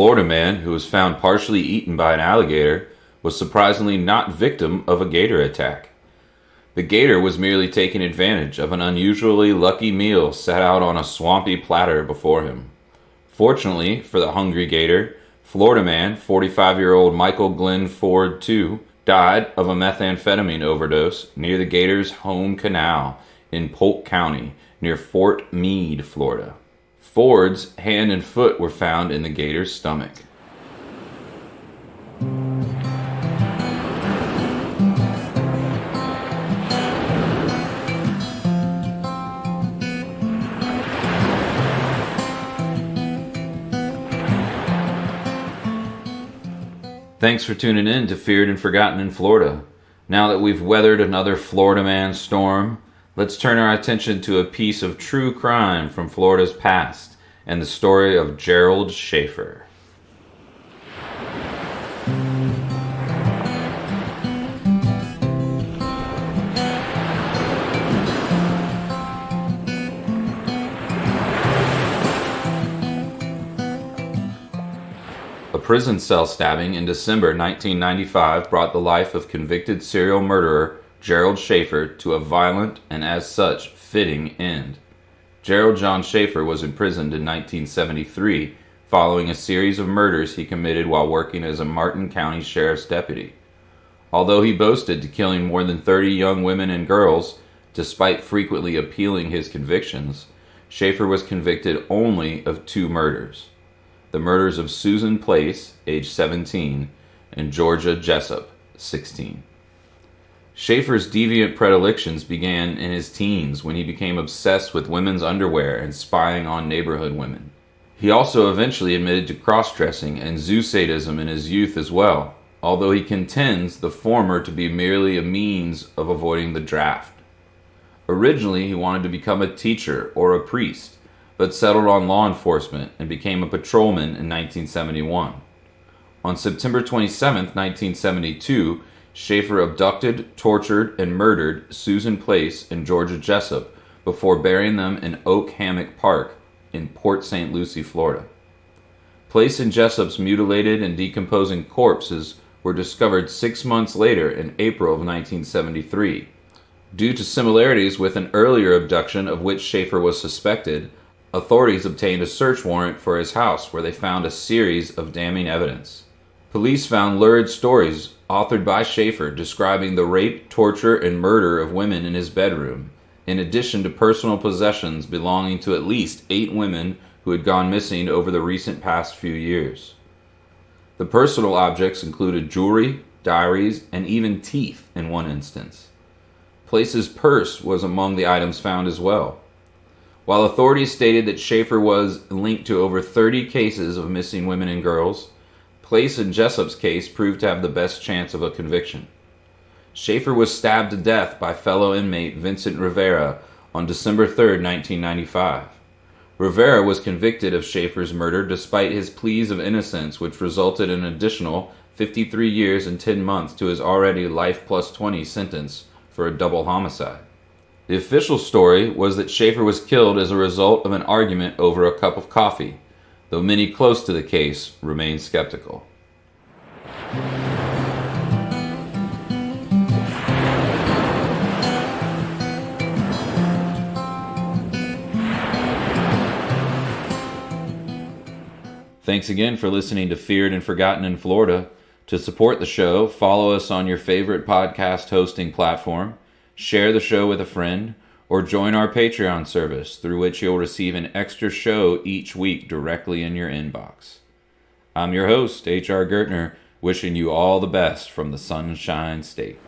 Florida man who was found partially eaten by an alligator was surprisingly not victim of a gator attack. The gator was merely taking advantage of an unusually lucky meal set out on a swampy platter before him. Fortunately for the hungry gator, Florida man, 45-year-old Michael Glenn Ford II, died of a methamphetamine overdose near the gator's home canal in Polk County, near Fort Meade, Florida. Ford's hand and foot were found in the gator's stomach. Thanks for tuning in to Feared and Forgotten in Florida. Now that we've weathered another Florida man storm, let's turn our attention to a piece of true crime from Florida's past and the story of Gerald Schaefer. A prison cell stabbing in December 1995 brought the life of convicted serial murderer Gerald Schaefer to a violent and, as such, fitting end. Gerald John Schaefer was imprisoned in 1973 following a series of murders he committed while working as a Martin County Sheriff's deputy. Although he boasted to killing more than 30 young women and girls, despite frequently appealing his convictions, Schaefer was convicted only of 2 murders: the murders of Susan Place, age 17, and Georgia Jessup, 16. Schaefer's deviant predilections began in his teens when he became obsessed with women's underwear and spying on neighborhood women. He also eventually admitted to cross-dressing and zoo sadism in his youth as well, although he contends the former to be merely a means of avoiding the draft. Originally, he wanted to become a teacher or a priest, but settled on law enforcement and became a patrolman in 1971. On September 27, 1972, Schaefer abducted, tortured, and murdered Susan Place and Georgia Jessup before burying them in Oak Hammock Park in Port St. Lucie, Florida. Place and Jessup's mutilated and decomposing corpses were discovered 6 months later in April of 1973. Due to similarities with an earlier abduction of which Schaefer was suspected, authorities obtained a search warrant for his house where they found a series of damning evidence. Police found lurid stories authored by Schaefer describing the rape, torture, and murder of women in his bedroom, in addition to personal possessions belonging to at least 8 women who had gone missing over the recent past few years. The personal objects included jewelry, diaries, and even teeth in one instance. Place's purse was among the items found as well. While authorities stated that Schaefer was linked to over 30 cases of missing women and girls, Place and Jessup's case proved to have the best chance of a conviction. Schaefer was stabbed to death by fellow inmate Vincent Rivera on December 3, 1995. Rivera was convicted of Schaefer's murder despite his pleas of innocence, which resulted in an additional 53 years and 10 months to his already life plus 20 sentence for a double homicide. The official story was that Schaefer was killed as a result of an argument over a cup of coffee, though many close to the case remain skeptical. Thanks again for listening to Feared and Forgotten in Florida. To support the show, follow us on your favorite podcast hosting platform, share the show with a friend, or join our Patreon service, through which you'll receive an extra show each week directly in your inbox. I'm your host, H.R. Gertner, wishing you all the best from the Sunshine State.